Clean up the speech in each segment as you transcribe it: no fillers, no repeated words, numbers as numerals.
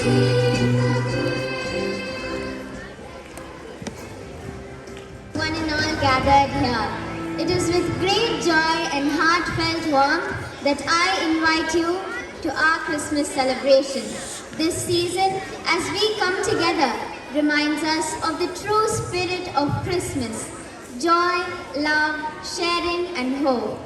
One and all gathered here. It is with great joy and heartfelt warmth that I invite you to our Christmas celebration. This season, as we come together, reminds us of the true spirit of Christmas: joy, love, sharing and hope.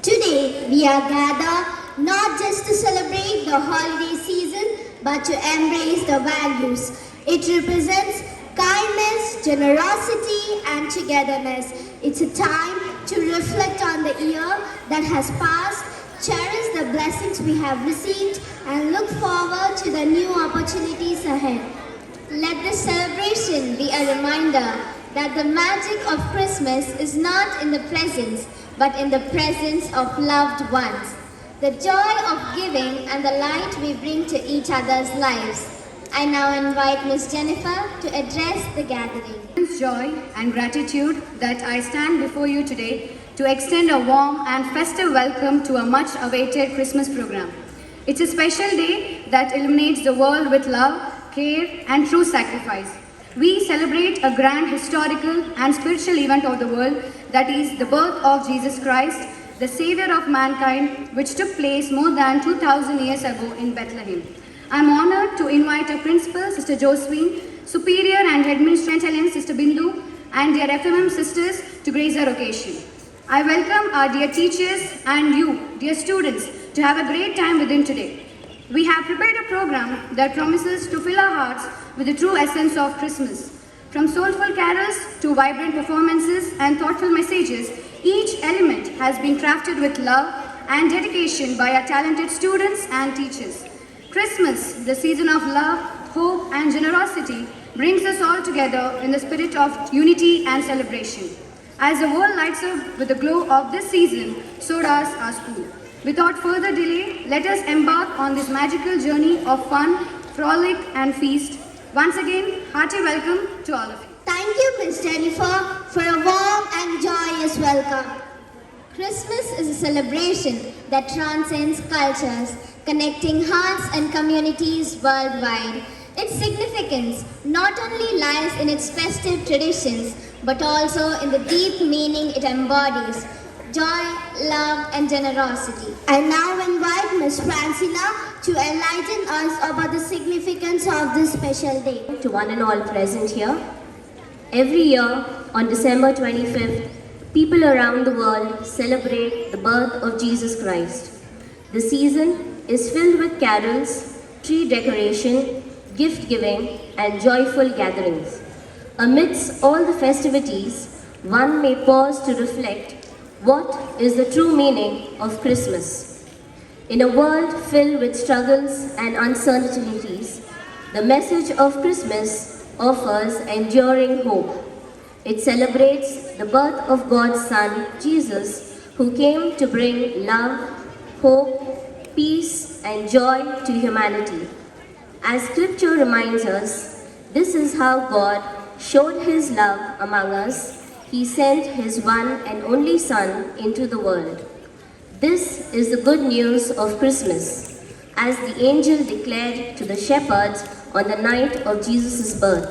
Today, we are gathered not just to celebrate the holiday season, but to embrace the values. It represents kindness, generosity, and togetherness. It's a time to reflect on the year that has passed, cherish the blessings we have received, and look forward to the new opportunities ahead. Let this celebration be a reminder that the magic of Christmas is not in the presents, but in the presence of loved ones. The joy of giving and the light we bring to each other's lives. I now invite Ms. Jennifer to address the gathering. It's joy and gratitude that I stand before you today to extend a warm and festive welcome to a much-awaited Christmas program. It's a special day that illuminates the world with love, care, and true sacrifice. We celebrate a grand historical and spiritual event of the world, that is the birth of Jesus Christ, the Savior of mankind, which took place more than 2,000 years ago in Bethlehem. I am honored to invite our principal, Sister Josephine, superior and administrator, Sister Bindu, and their FMM sisters to grace our occasion. I welcome our dear teachers and you, dear students, to have a great time within today. We have prepared a program that promises to fill our hearts with the true essence of Christmas. From soulful carols to vibrant performances and thoughtful messages, each element has been crafted with love and dedication by our talented students and teachers. Christmas, the season of love, hope, and generosity, brings us all together in the spirit of unity and celebration. As the world lights up with the glow of this season, so does our school. Without further delay, let us embark on this magical journey of fun, frolic, and feast. Once again, hearty welcome to all of you. Thank you, Ms. Jennifer, for a warm and joyous welcome. Christmas is a celebration that transcends cultures, connecting hearts and communities worldwide. Its significance not only lies in its festive traditions, but also in the deep meaning it embodies: joy, love, and generosity. I now invite Ms. Francina to enlighten us about the significance of this special day. To one and all present here, every year on December 25th, people around the world celebrate the birth of Jesus Christ. The season is filled with carols, tree decoration, gift giving, and joyful gatherings. Amidst all the festivities, one may pause to reflect: what is the true meaning of Christmas? In a world filled with struggles and uncertainties, the message of Christmas offers enduring hope. It celebrates the birth of God's Son, Jesus, who came to bring love, hope, peace, and joy to humanity. As Scripture reminds us, this is how God showed His love among us. He sent His one and only Son into the world. This is the good news of Christmas, as the angel declared to the shepherds on the night of Jesus' birth.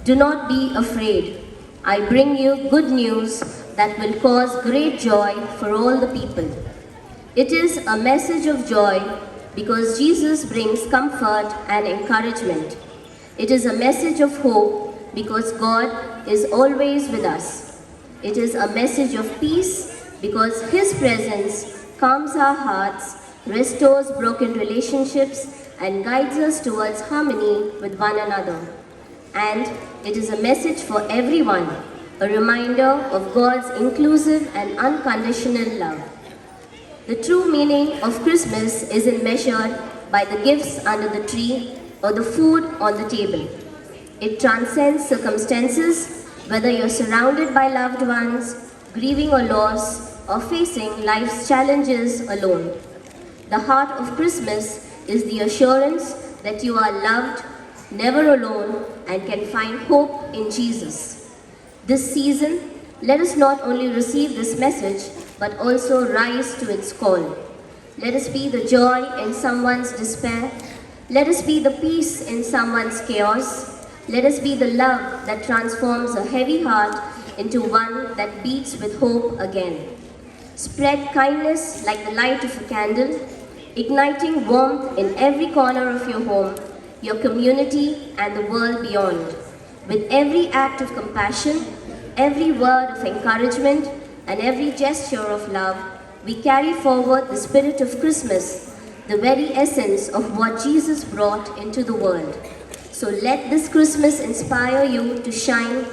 Do not be afraid. I bring you good news that will cause great joy for all the people. It is a message of joy because Jesus brings comfort and encouragement. It is a message of hope because God is always with us. It is a message of peace because His presence calms our hearts, restores broken relationships, and guides us towards harmony with one another. And it is a message for everyone, a reminder of God's inclusive and unconditional love. The true meaning of Christmas isn't measured by the gifts under the tree or the food on the table. It transcends circumstances, whether you're surrounded by loved ones, grieving a loss, or facing life's challenges alone. The heart of Christmas is the assurance that you are loved, never alone, and can find hope in Jesus. This season, let us not only receive this message, but also rise to its call. Let us be the joy in someone's despair. Let us be the peace in someone's chaos. Let us be the love that transforms a heavy heart into one that beats with hope again. Spread kindness like the light of a candle, igniting warmth in every corner of your home, your community, and the world beyond. With every act of compassion, every word of encouragement, and every gesture of love, we carry forward the spirit of Christmas, the very essence of what Jesus brought into the world. So let this Christmas inspire you to shine,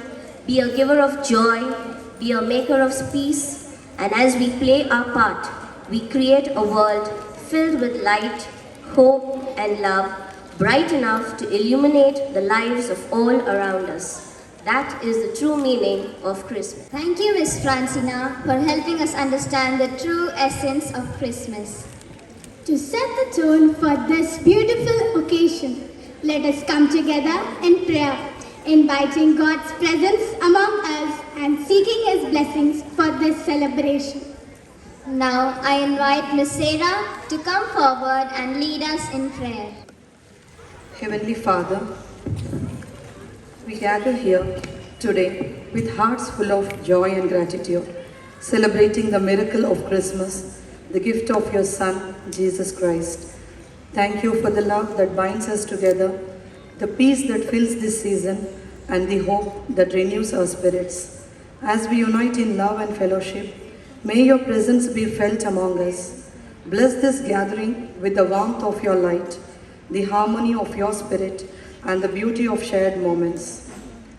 be a giver of joy, be a maker of peace, and as we play our part, we create a world filled with light, hope, and love, bright enough to illuminate the lives of all around us. That is the true meaning of Christmas. Thank you, Miss Francina, for helping us understand the true essence of Christmas. To set the tone for this beautiful occasion, let us come together in prayer, inviting God's presence among us and seeking His blessings for this celebration. Now I invite Miss Sarah to come forward and lead us in prayer. Heavenly Father, we gather here today with hearts full of joy and gratitude, celebrating the miracle of Christmas, the gift of your Son, Jesus Christ. Thank you for the love that binds us together, the peace that fills this season, and the hope that renews our spirits. As we unite in love and fellowship, may your presence be felt among us. Bless this gathering with the warmth of your light, the harmony of your spirit, and the beauty of shared moments.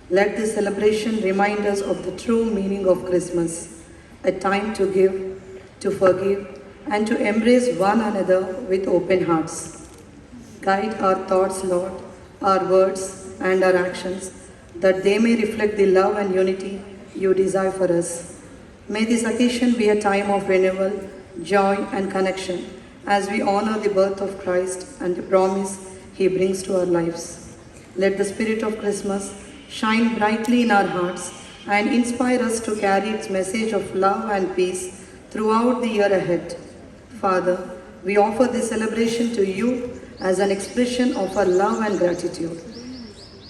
Let this celebration remind us of the true meaning of Christmas, a time to give, to forgive, and to embrace one another with open hearts. Guide our thoughts, Lord, our words, and our actions, that they may reflect the love and unity you desire for us. May this occasion be a time of renewal, joy, and connection as we honor the birth of Christ and the promise He brings to our lives. Let the spirit of Christmas shine brightly in our hearts and inspire us to carry its message of love and peace throughout the year ahead. Father, we offer this celebration to you as an expression of our love and gratitude.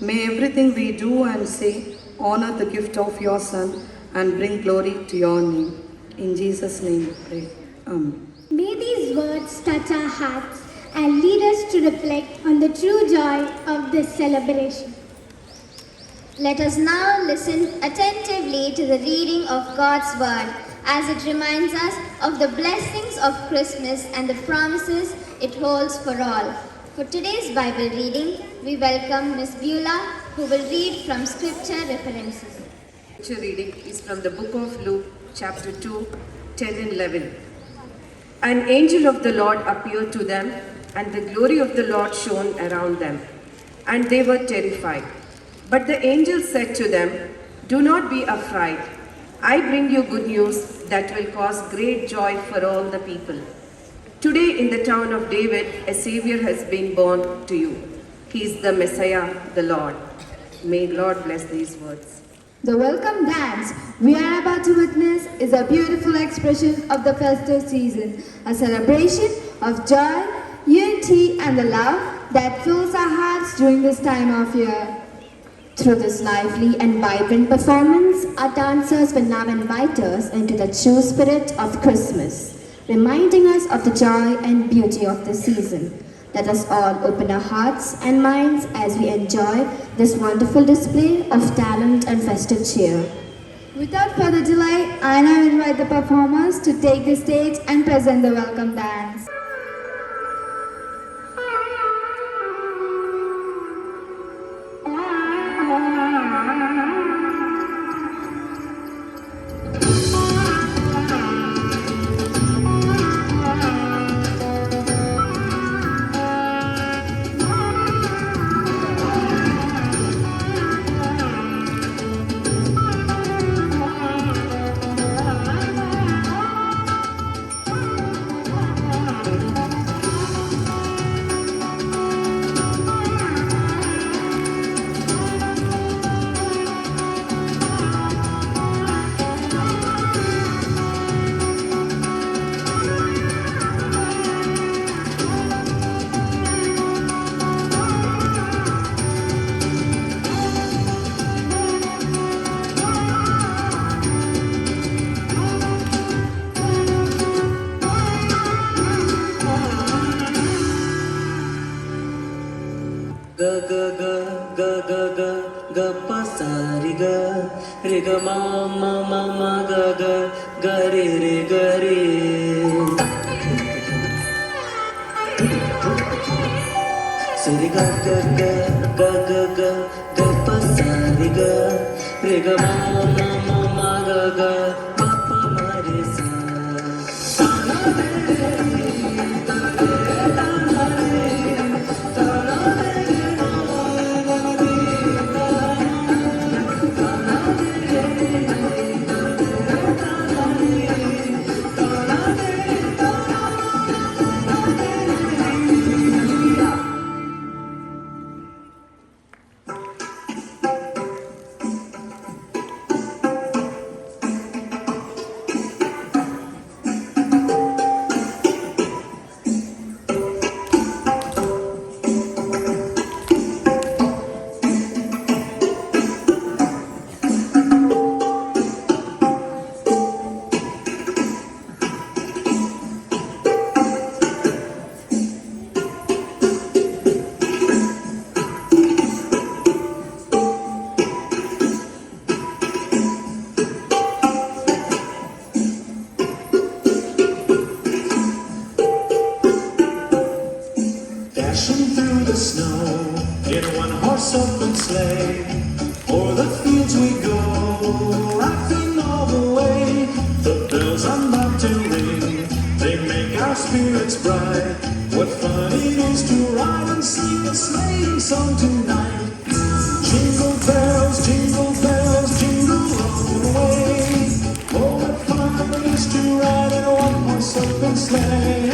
May everything we do and say honor the gift of your Son and bring glory to your name. In Jesus' name we pray. Amen. May these words touch our hearts and lead us to reflect on the true joy of this celebration. Let us now listen attentively to the reading of God's Word as it reminds us of the blessings of Christmas and the promises it holds for all. For today's Bible reading, we welcome Miss Beulah, who will read from scripture references. Scripture reading is from the book of Luke, chapter 2, 10 and 11. An angel of the Lord appeared to them, and the glory of the Lord shone around them, and they were terrified. But the angel said to them, "Do not be afraid. I bring you good news that will cause great joy for all the people. Today in the town of David, a Savior has been born to you. He is the Messiah, the Lord." May Lord bless these words. The welcome dance we are about to witness is a beautiful expression of the festive season, a celebration of joy, unity, and the love that fills our hearts during this time of year. Through this lively and vibrant performance, our dancers will now invite us into the true spirit of Christmas, reminding us of the joy and beauty of the season. Let us all open our hearts and minds as we enjoy this wonderful display of talent and festive cheer. Without further delay, I now invite the performers to take the stage and present the welcome dance. ga ga ga ga ga ga ga pa sa re ga ma ma ma ma ga ga re ga re. Sa re ga ga ga ga ga ga ga pa sa re ga ma ma ma ma ga pa pa ma re sa. Dashing through the snow in one horse open sleigh, o'er the fields we go, laughing all the way. The bells are about to ring, they make our spirits bright. What fun it is to ride and sing a sleighing song tonight. Jingle bells, jingle all the way. Oh, what fun it is to ride in a one horse open sleigh.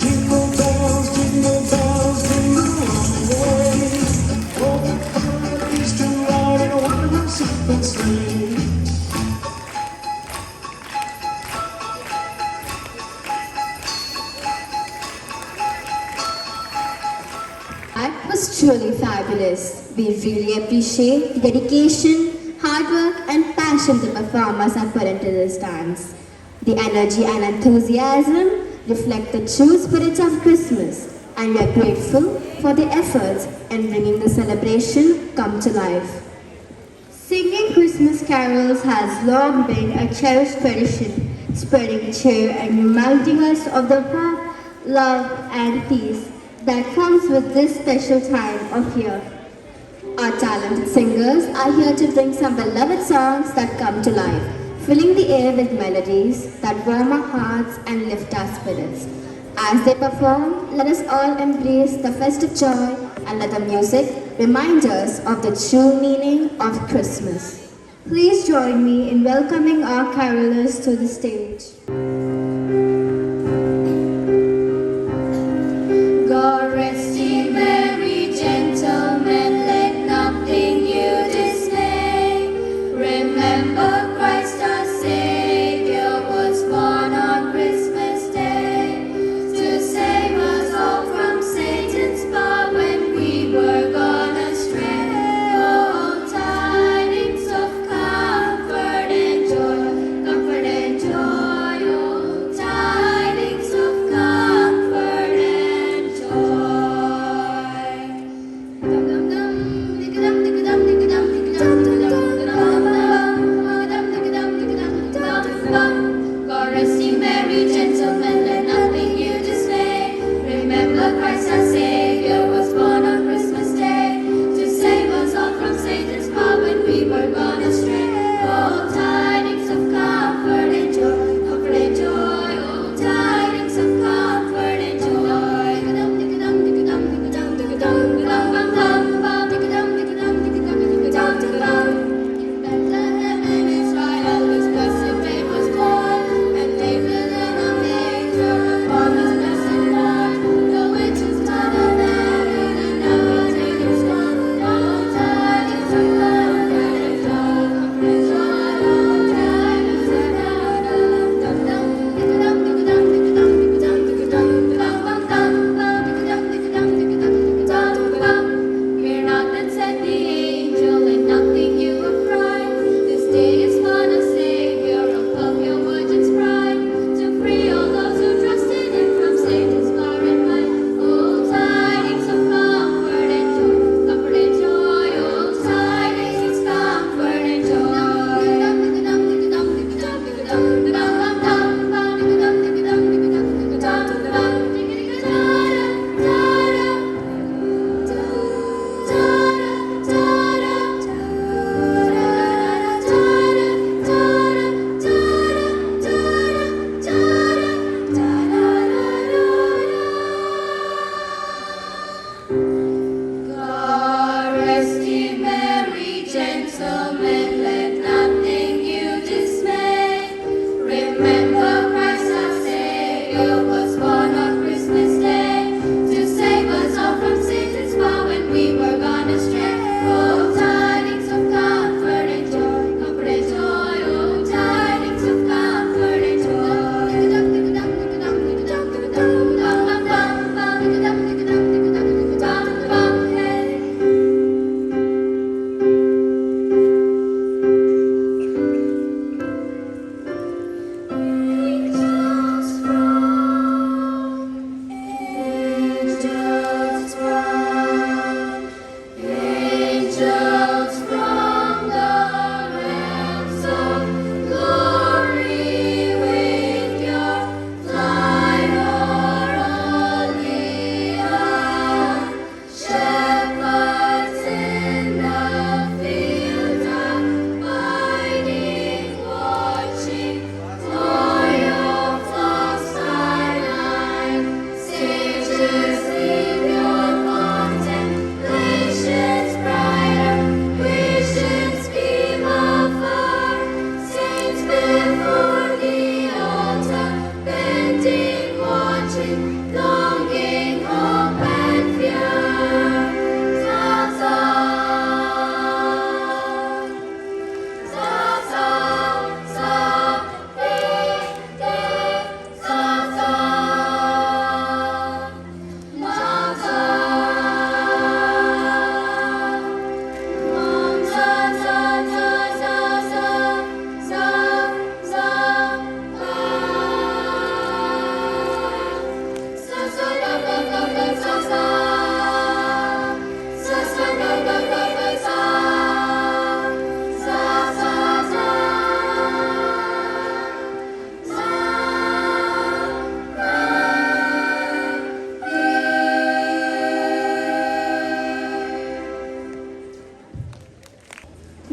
Jingle bells, jingle bells, jingle all the way. Oh, what fun it is to ride in a one horse open sleigh. That was truly fabulous. We really appreciate the dedication, hard work and passion the performers have put into this dance. The energy and enthusiasm reflect the true spirit of Christmas, and we are grateful for their efforts in bringing the celebration come to life. Singing Christmas carols has long been a cherished tradition, spreading cheer and reminding us of the love and peace that comes with this special time of year. Our talented singers are here to bring some beloved songs that come to life, filling the air with melodies that warm our hearts and lift our spirits. As they perform, let us all embrace the festive joy and let the music remind us of the true meaning of Christmas. Please join me in welcoming our carolers to the stage. God rest ye merry gentlemen, let nothing you dismay. Remember Christ our Savior was born on Christmas Day to save us all from Satan's power when we were gone astray. Oh, tidings of comfort and joy, oh,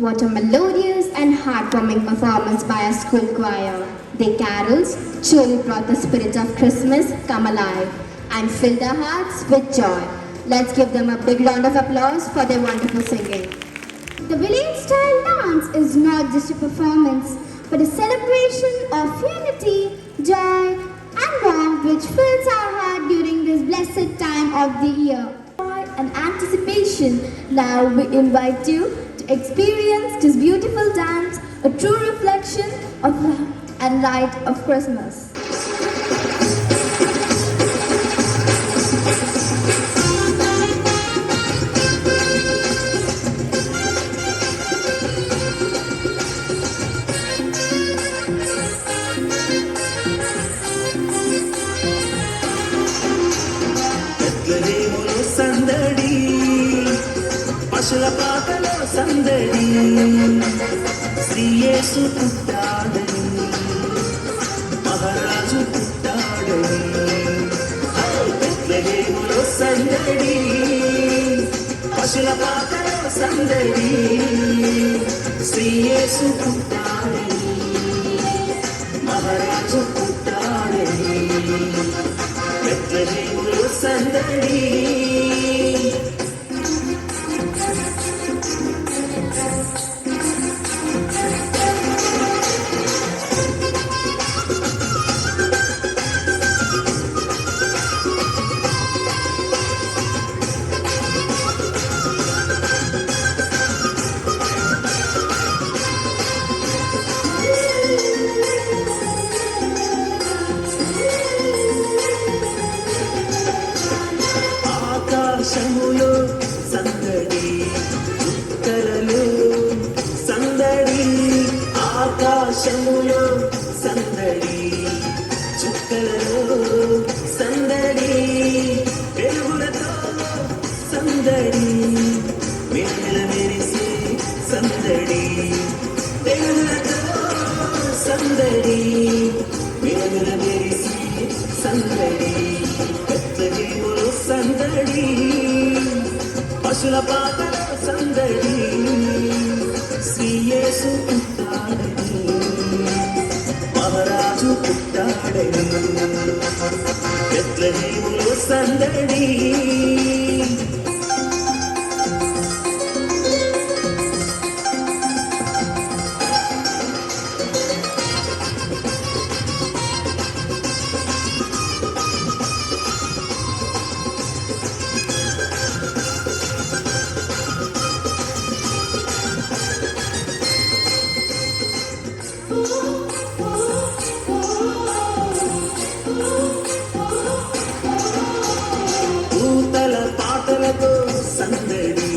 What a melodious and heartwarming performance by our school choir. Their carols truly brought the spirit of Christmas come alive and filled our hearts with joy. Let's give them a big round of applause for their wonderful singing. The village style dance is not just a performance, but a celebration of unity, joy, and warmth which fills our heart during this blessed time of the year. Joy and anticipation, now we invite you to experience this beautiful dance, a true reflection of love and light of Christmas. బెత్లెహేములో సందడి పశుల పాకలో సందడి శ్రీ యేసు పుట్టాడని మహారాజు పుట్టాడని బెత్లెహేములో సందడి పశుల పాకలో సందడి శ్రీ యేసు పుట్టాడని మహారాజు పుట్టాడని బెత్లెహేములో సందడి ఆకాశములో సందడి చుక్కలలో సందడి ఆకాశములో సందడి చుక్కలలో సందడి వెలుగులతో సందడి మెరుపుల మెరిసే సందడి వెలుగులతో సందడి మెరుపుల మెరిసే సందడి బెత్లెహేములో సందడి పశుల పాకలో సందడి శ్రీ యేసు పుట్టాడని మహారాజు పుట్టాడని బెత్లెహేములో సందడి పూతల పాటలతో సందడి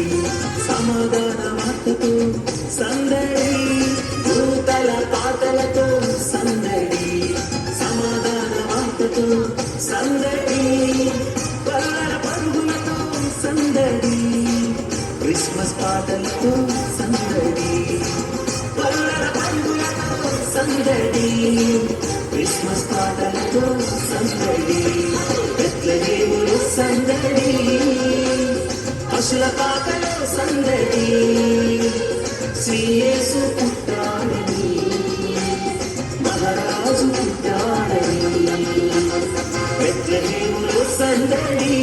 సమాధాన వార్తతో సందడి పూతల పాటలతో సందడి సమాధాన వార్తతో సందడి పల్లెల పరుగులతో సందడి క్రిస్మస్ పాటలతో సందడి పల్లెల పరుగులతో సందడి క్రిస్మస్ పాటలతో సందడి బెత్లెహేములో సందడి పశుల పాకలో సందడి శ్రీ యేసు పుట్టాడని మహారాజు పుట్టాడని బెత్లెహేములో సందడి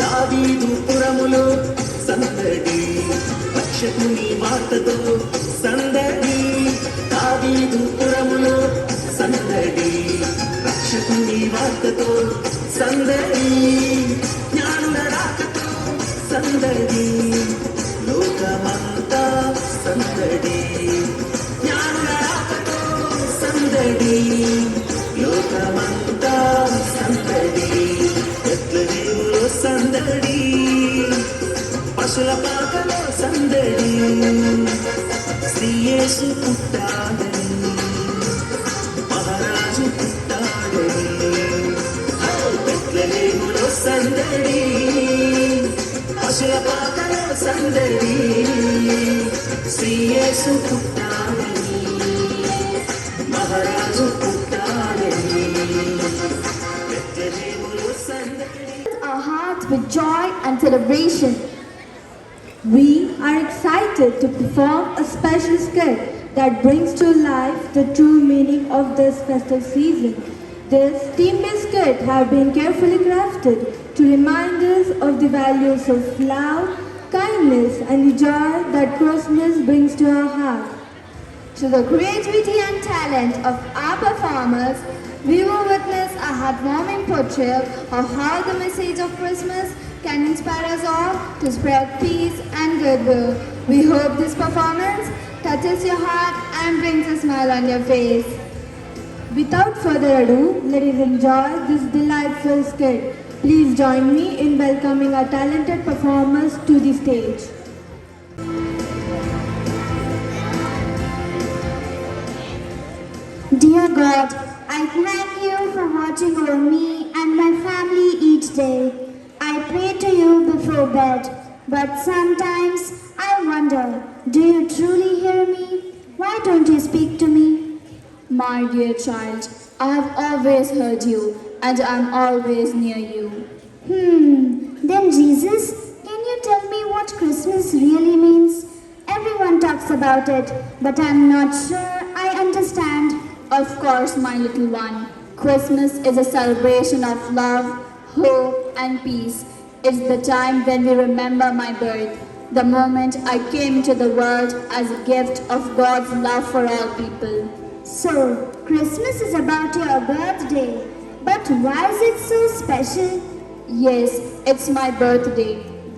దావీదు పురములో సందడి రక్షకుని వార్తతో సందడి దావీదు పురములో సందడి రక్షకుని వార్తతో సందడి జ్ఞానుల రాకతో సందడి లోకమంతా సందడి జ్ఞానుల రాకతో సందడి లోకమంతా సందడి బెత్లెహేములో సందడి పశుల పాకలో సందడి శ్రీయేసు పుట్టాడని మహారాజు పుట్టాడని బెత్లెహేములో సందడి పశుల పాకలో సందడి శ్రీయేసు పుట్టాడని మహారాజు పుట్టాడని బెత్లెహేములో సందడి. Our hearts with joy and celebration. We are excited to perform a special skit that brings to life the true meaning of this festive season. This team-based skit have been carefully crafted to remind us of the values of love, kindness and the joy that Christmas brings to our heart. To the creativity and talent of our performers, we will witness a heartwarming portrayal of how the message of Christmas can inspire us all to spread peace and goodwill. We hope this performance touches your heart and brings a smile on your face. Without further ado, let us enjoy this delightful skit. Please join me in welcoming our talented performers to the stage. Dear God, I thank you for watching over me and my family each day. I pray to you before bed, but sometimes I wonder, do you truly hear me? Why don't you speak to me? My dear child, I have always heard you and I am always near you. Then Jesus, can you tell me what Christmas really means? Everyone talks about it, but I'm not sure I understand. Of course, my little one. Christmas is a celebration of love, hope and peace. It's the time when we remember my birth, the moment I came into the world as a gift of God's love for all people. So, Christmas is about your birthday, but why is it so special? Yes, it's my birthday,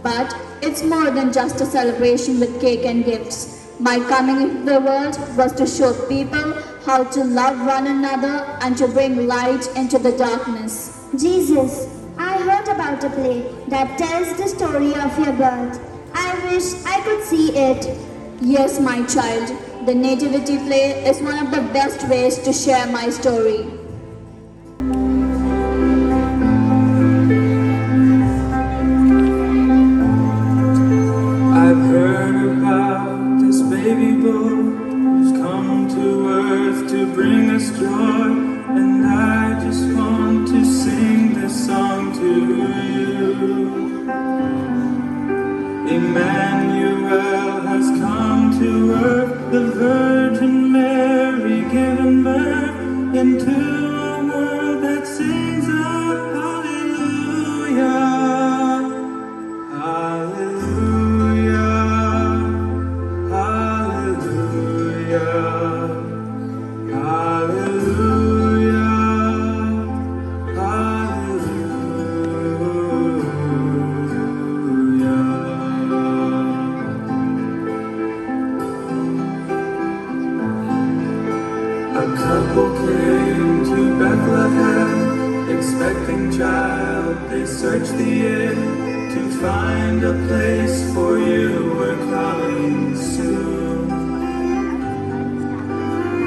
but it's more than just a celebration with cake and gifts. My coming into the world was to show people how to love one another and to bring light into the darkness. Jesus, I heard about a play that tells the story of your birth. I wish I could see it. Yes, my child, the Nativity play is one of the best ways to share my story. I've heard about this baby boy who's come to earth to bring us joy, and I just want to sing this song to you. Emmanuel has come to earth, the Virgin Mary given birth into a world that sings a hallelujah. Hallelujah, hallelujah, hallelujah, hallelujah. A couple came to Bethlehem, expecting child, they searched the air to find a place for you, we're coming soon.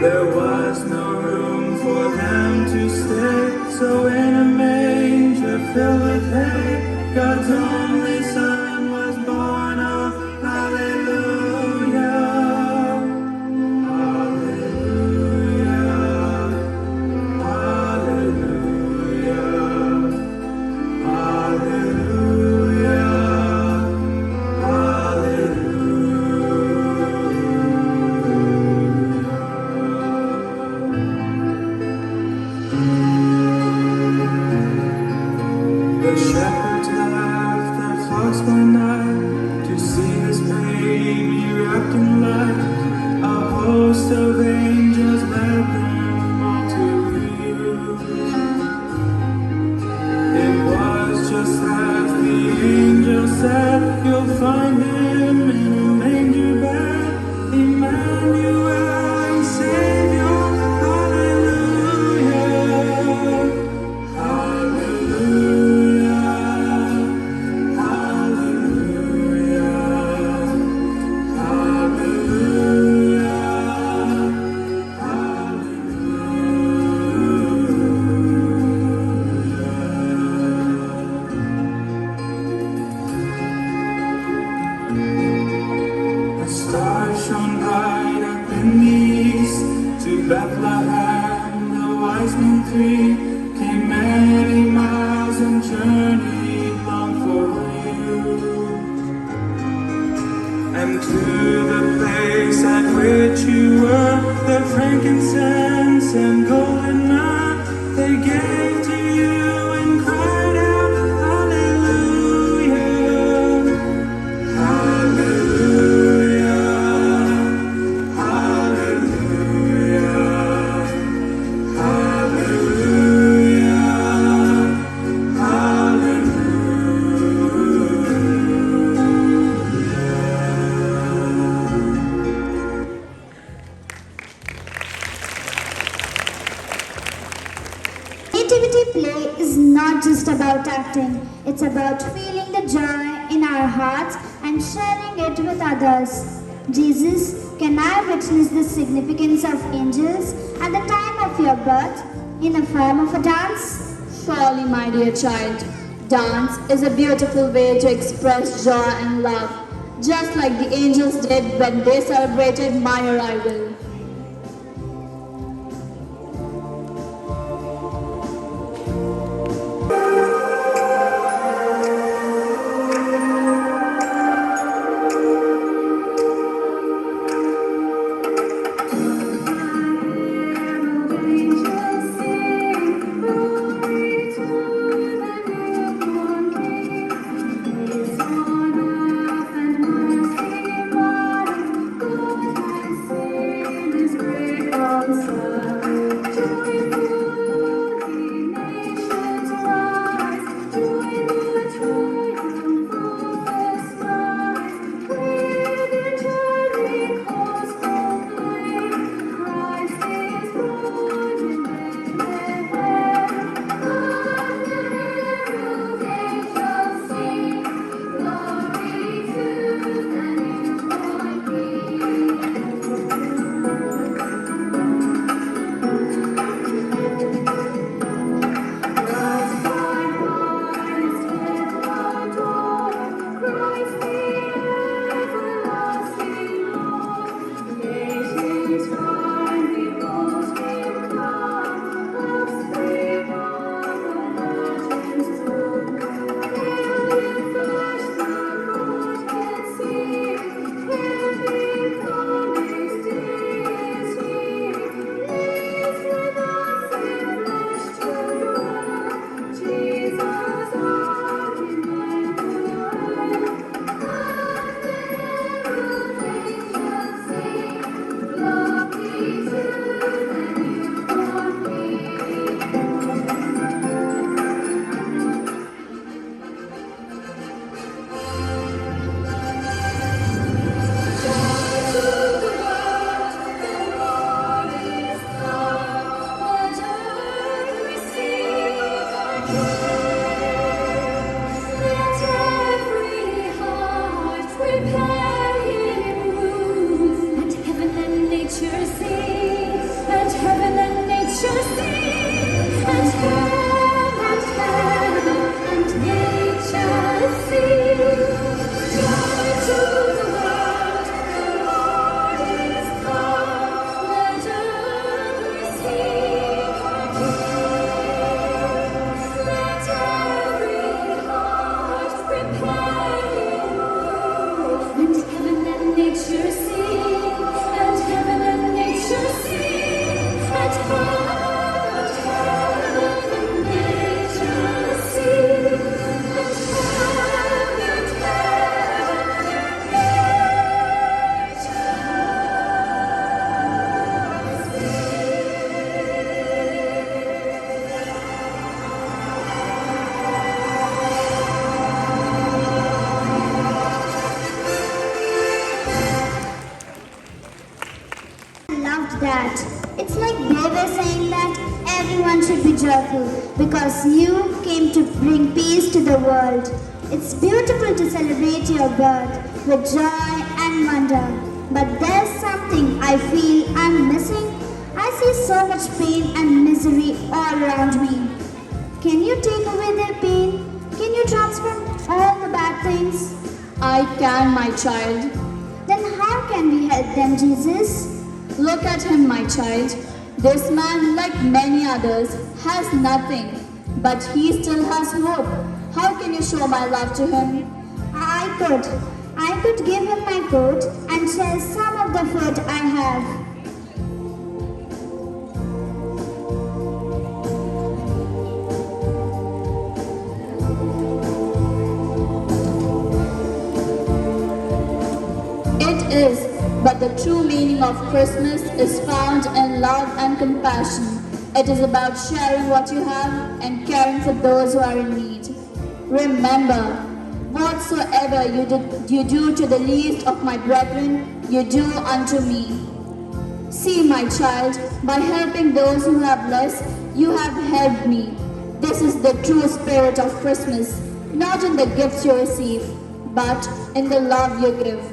There was no room for them to stay, so in a manger filled with hay, God's only Son was born of hallelujah. Hallelujah, hallelujah, hallelujah, hallelujah. The shepherds left their flocks by night to see this baby wrapped in light. A host of angels led them all to you. It was just as the angel said, you'll find him in a manger bed, Emmanuel and Savior. Hallelujah, hallelujah, hallelujah, to the place at which you were. Their frankincense and golden myrrh they gave to you and cried out, Hallelujah, Hallelujah, Hallelujah, Hallelujah, Nativity play is not just about acting, it's about feeling the joy in our hearts and sharing it with others. Jesus, can I witness the significance of angels at the time of your birth in the form of a dance? Surely, my dear child, dance is a beautiful way to express joy and love, just like the angels did when they celebrated my arrival. That it's like they were saying that everyone should be joyful because you came to bring peace to the world. It's beautiful to celebrate your birth with joy and wonder, but there's something I feel I'm missing. I see so much pain and misery all around me. Can you take away their pain? Can you transform all the bad things? I can, my child. Then how can we help them, Jesus? Look at him, my child. This man, like many others, has nothing, but he still has hope. How can you show my love to him? I could. I could give him my coat and share some of the food I have. It is, but the true meaning of Christmas is found in love and compassion. It is about sharing what you have and caring for those who are in need. Remember, whatsoever you do to the least of my brethren, you do unto me. See, my child, by helping those who have less, you have helped me. This is the true spirit of Christmas, not in the gifts you receive, but in the love you give.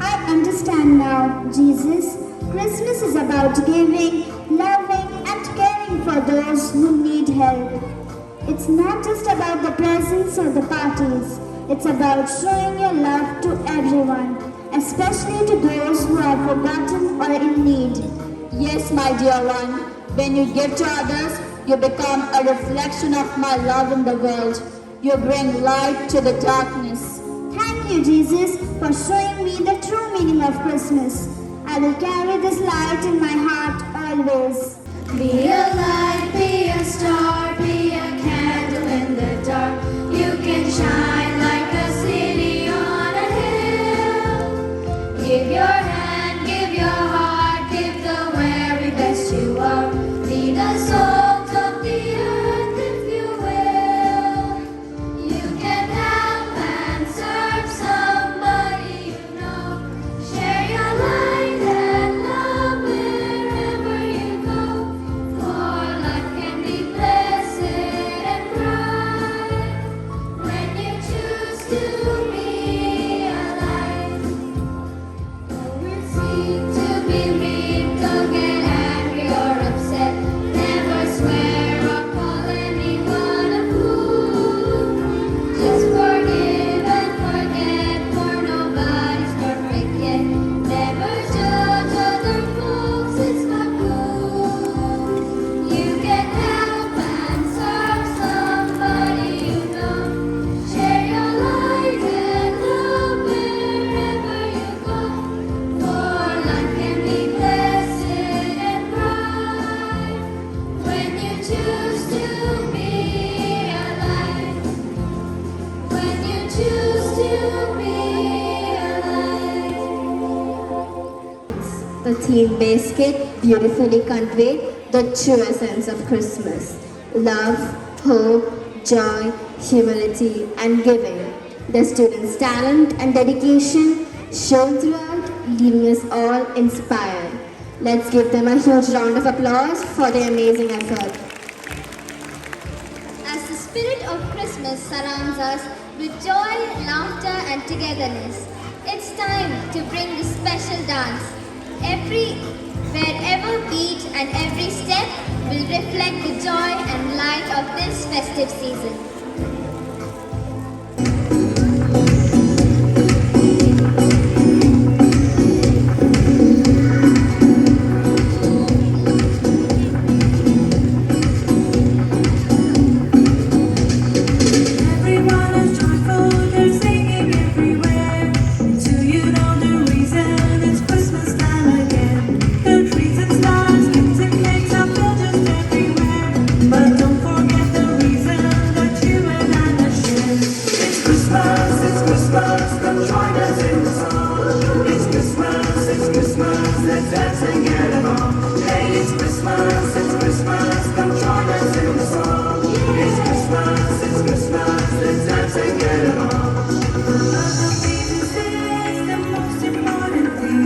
I understand now, Jesus. Christmas is about giving, loving, and caring for those who need help. It's not just about the presents or the parties. It's about showing your love to everyone, especially to those who are forgotten or in need. Yes, my dear one, when you give to others, you become a reflection of my love in the world. You bring light to the darkness. Thank you, Jesus, for showing me the true meaning of Christmas. I will carry this light in my heart always. Be a light, be a star, be a candle in the dark. You can shine like a city on a hill. Give your hand, give your heart, give the very best you are. Be the salt of the earth if you will. You can help and serve somebody you know. Share your light and love wherever you go. For life can be blessed and bright when you choose to be alive. Though it seems to be mean, don't get angry or upset. Never swear or call anyone a fool. Just forgive and forget, for nobody's perfect yet. Never judge other folks, it's not cool. You can help and serve somebody you know. Share your light and love wherever you go. For life can be blessed and bright when you choose to be alive. When you choose to be alive. The theme basket beautifully convey the true essence of Christmas: love, hope, joy, humility, and giving. The students' talent and dedication shown throughout, leaving us all inspired. Let's give them a huge round of applause for their amazing effort. As the spirit of Christmas surrounds us with joy, laughter, and togetherness, it's time to bring the special dance. Wherever beat and every step will reflect the joy and light of this festive season. Everyone is joyful, they're singing everywhere. Do you know the reason it's Christmas time again? The trees and stars, gifts and cakes are filled just everywhere. But don't forget the reason that you and I must share. It's Christmas, come join us in the song. It's Christmas, let's dance and get along. Hey, it's Christmas, come join us in the song. It's Christmas, let's dance and get along. But Jesus is the most important thing.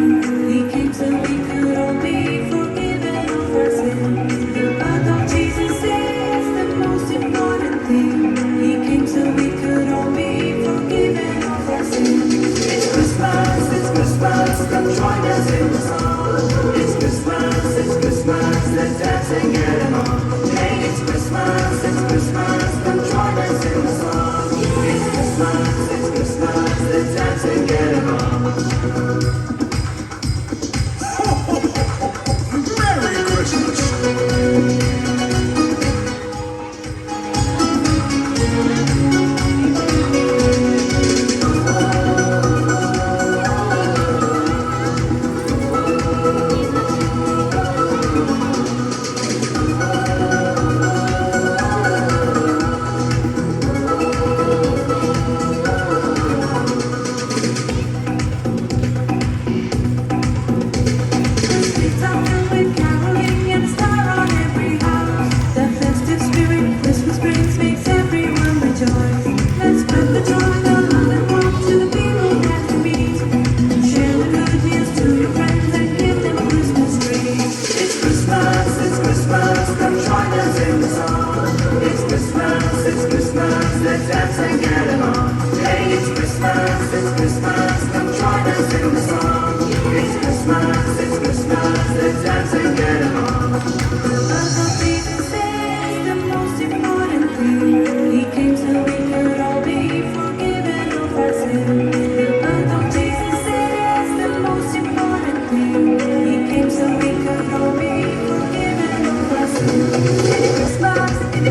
He came so we could all be forgiven of our sins. The birth of Jesus is the most important thing. He came so we could all be forgiven of our sins. It's Christmas, come join us in the song. It's Christmas, let's dance and get along. Hey, it's Christmas, come join us in the song. It's Christmas, let's dance and get along. Merry Christmas! get along. Hey, it's Christmas, come join us in the song. It's Christmas, let's dance and get along. But the Jesus is the most important thing. He came so we could all be forgiven of our sin. The birth of Jesus is the most important thing. He came so we could all be forgiven of our sin. It's Christmas, when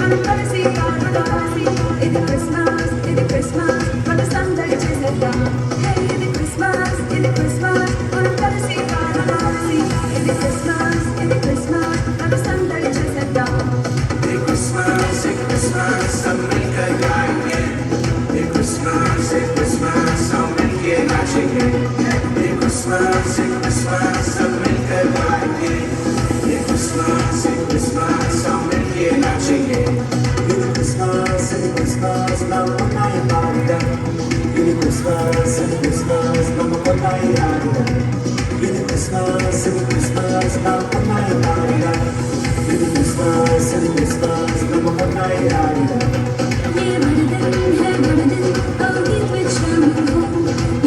I'm gonna see God with our feet. It's Christmas, when the sun that is down. Hey, it's Christmas, when I'm gonna see God with our feet. It's Christmas, when the sun that is down. Christmas, हम मिलकर गाएंगे। ये Christmas, हम मिलके नाचेंगे। ये Christmas, हम मिलकर गाएंगे। ये Christmas, हम मिलके नाचेंगे। ये Christmas, हम मनाए बारिदा। ये Christmas, हम मनाए यारिदा। ये Christmas, हम मनाए बारिदा। ये Christmas, हम मनाए यारिदा। ये बड़ा दिन है बड़ा दिन, आओ गीत में शामिल हो।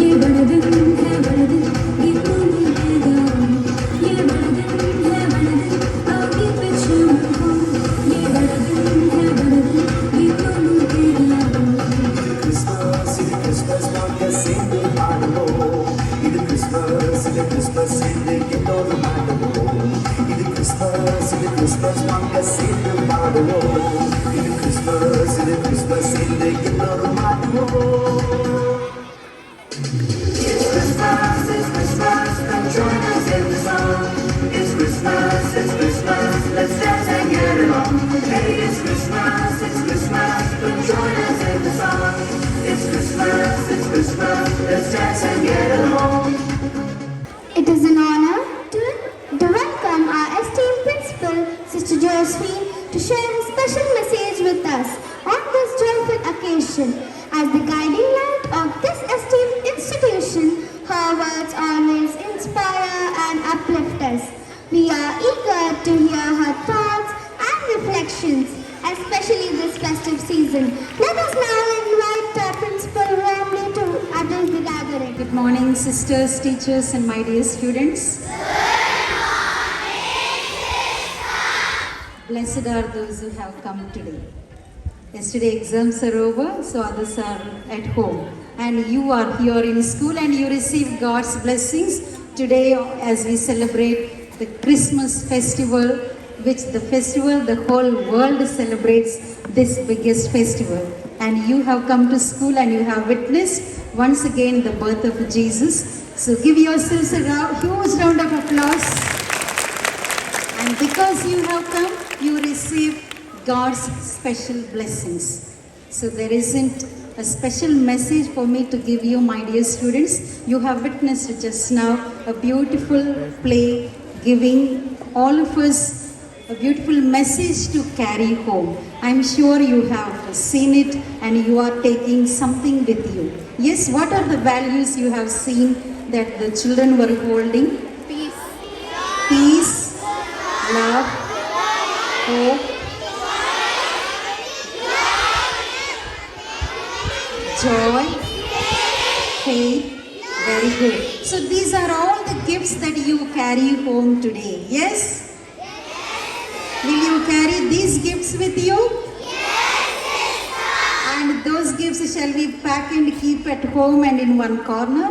ये बड़ा दिन है बड़ा दिन, गीत मिलके गाओ। ये बड़ा दिन है बड़ा दिन, आओ गीत में शामिल हो। ये बड़ा दिन है बड़ा दिन, गीत मिलके गाओ। Christmas, നമുക്ക് സിന്ധു പാടുമോ? ഇത് Christmas, സിന്ധിക്ക് തോന്നു പാടുമോ? ഇത് Christmas, നമുക്ക് സിന്ധു പാടുമോ? ഇത് Christmas, സിന്ധിക്ക് തോന്നു പാടുമോ? It's Christmas, come join us in the song. It's Christmas, let's dance and get along. Hey, it's Christmas, come join us in the song. It's Christmas, let's dance and get along. It is an honor to welcome our esteemed principal, Sister Josephine, to share a special message with us on this joyful occasion. As the guiding light of this esteemed institution, her words always inspire and uplift us. We are eager to hear her thoughts and reflections, especially this festive season. Let us now invite our principal warmly to address the gathering. Good morning, sisters, teachers, and my dear students. Blessed are those who have come today. Yesterday exams are over, so others are at home. And you are here in school and you receive God's blessings today as we celebrate the Christmas festival, which the whole world celebrates this biggest festival. And you have come to school and you have witnessed once again the birth of Jesus. So give yourselves a huge round of applause. And because you have come, you receive God's special blessings. So there isn't a special message for me to give you, my dear students. You have witnessed just now a beautiful play, giving all of us a beautiful message to carry home. I'm sure you have seen it and you are taking something with you. Yes, what are the values you have seen that the children were holding? Peace, love, hope, joy, faith. Very good. So these are all the gifts that you carry home today. Yes? Will you carry these gifts with you? And those gifts shall we pack and keep at home and in one corner?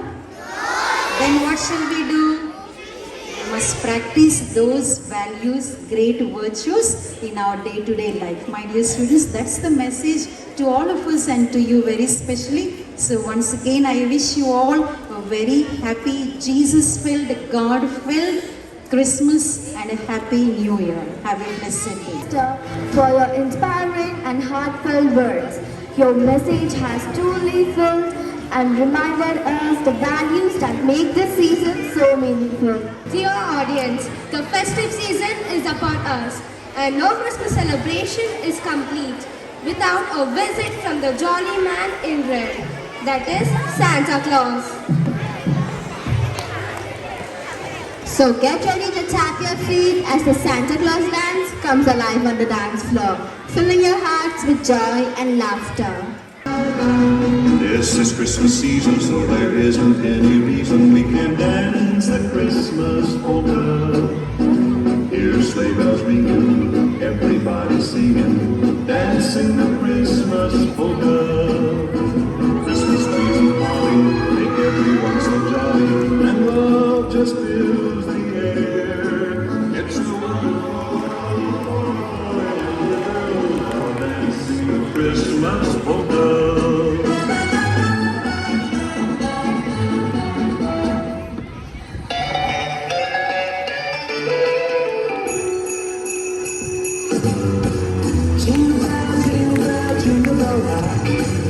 Then what shall we do? We must practice those values, great virtues in our day-to-day life. My dear students, that's the message to all of us and to you very specially. So once again, I wish you all a very happy, Jesus-filled, God-filled Christmas and a happy New Year. Have a blessed day. For your inspiring and heartfelt words. Your message has truly filled and reminded us the values that make this season so meaningful. Dear audience, the festive season is upon us and no Christmas celebration is complete without a visit from the jolly man in red, that is Santa Claus. So get ready to tap your feet as the Santa Claus dance comes alive on the dance floor, filling your hearts with joy and laughter. This is Christmas season, so there isn't any reason we can't dance the Christmas polka. Hear sleigh bells ringing, everybody singing, dancing the Christmas polka. Christmas trees and holly make everyone so jolly, and love just fills the air. It's a wonderful dancing the Christmas polka.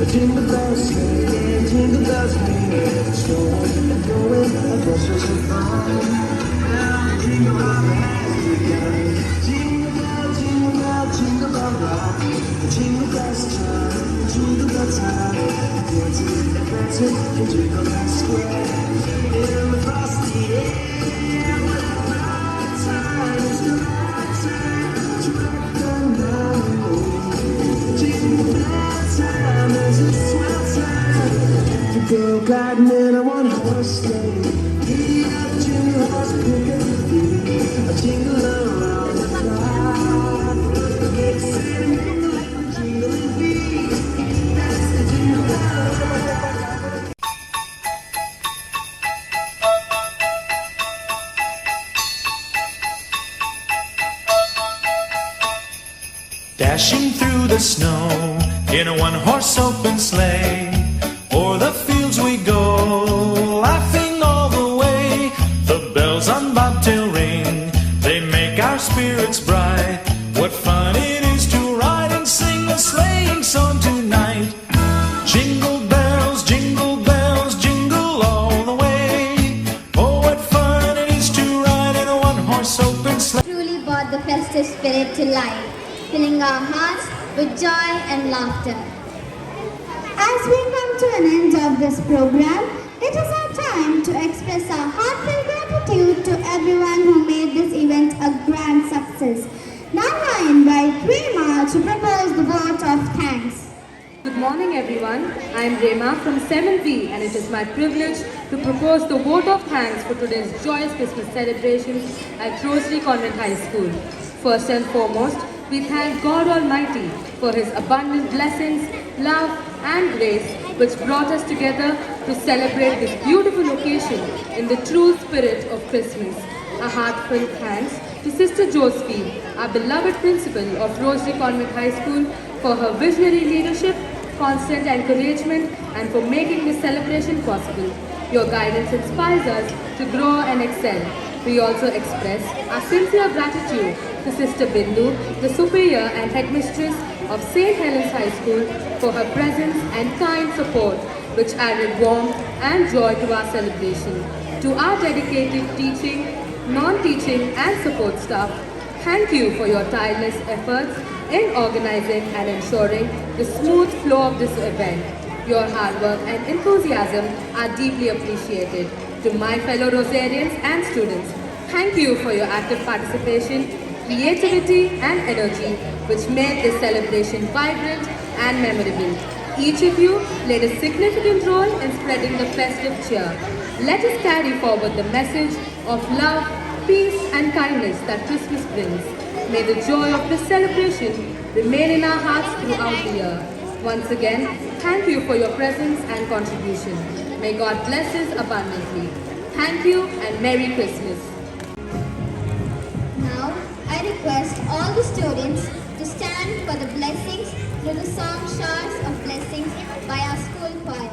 Jingle bells swing, jingle bells ring, snowing and blowing, and bushels of fun. Now the jingle bell has begun. Jingle bell, jingle bell, jingle bell rock. The jingle bells chime, jingle bell time. Dancing and prancing in Jingle Bell Square. In the frosty air, what a bright time! It's the right time to rock the night. Jingle bell time is a swell time to go gliding in a one-horse sleigh. Giddy up, jingle horse, pick up your feet, a jingle around the clock. Make Santa mingle like the jingling beat. That's the jingle bell. Dashing through the snow in a one-horse open sleigh, o'er the fields we go, laughing all the way. The bells on bobtail ring, they make our spirits bright. What fun it is to ride and sing a sleighing song tonight. Jingle bells, jingle all the way. Oh, what fun it is to ride in a one-horse open sleigh. Truly brought the festive spirit to life, filling our hearts with joy and laughter. As we come to an end of this program, it is our time to express our heartfelt gratitude to everyone who made this event a grand success. Now I invite Rema to propose the vote of thanks. Good morning everyone, I am Rema from 7B and it is my privilege to propose the vote of thanks for today's joyous Christmas celebrations at Rosary Convent High School. First and foremost, we thank God Almighty for His abundant blessings, love and grace which brought us together to celebrate this beautiful occasion in the true spirit of Christmas. A heartfelt thanks to Sister Josephine, our beloved principal of Rosary Convent High School, for her visionary leadership, constant encouragement and for making this celebration possible. Your guidance inspires us to grow and excel. We also express our sincere gratitude to Sister Bindu, the Superior and Headmistress of St. Helens High School, for her presence and kind support, which added warmth and joy to our celebration. To our dedicated teaching, non-teaching and support staff, thank you for your tireless efforts in organizing and ensuring the smooth flow of this event. Your hard work and enthusiasm are deeply appreciated. To my fellow Rosarians and students, thank you for your active participation, creativity and energy which made this celebration vibrant and memorable. Each of you played a significant role in spreading the festive cheer. Let us carry forward the message of love, peace and kindness that Christmas brings. May the joy of this celebration remain in our hearts throughout the year. Once again, thank you for your presence and contribution. May God bless us abundantly. Thank you and Merry Christmas. Now, I request all the students to stand for the blessings through the song Showers of Blessings by our school choir.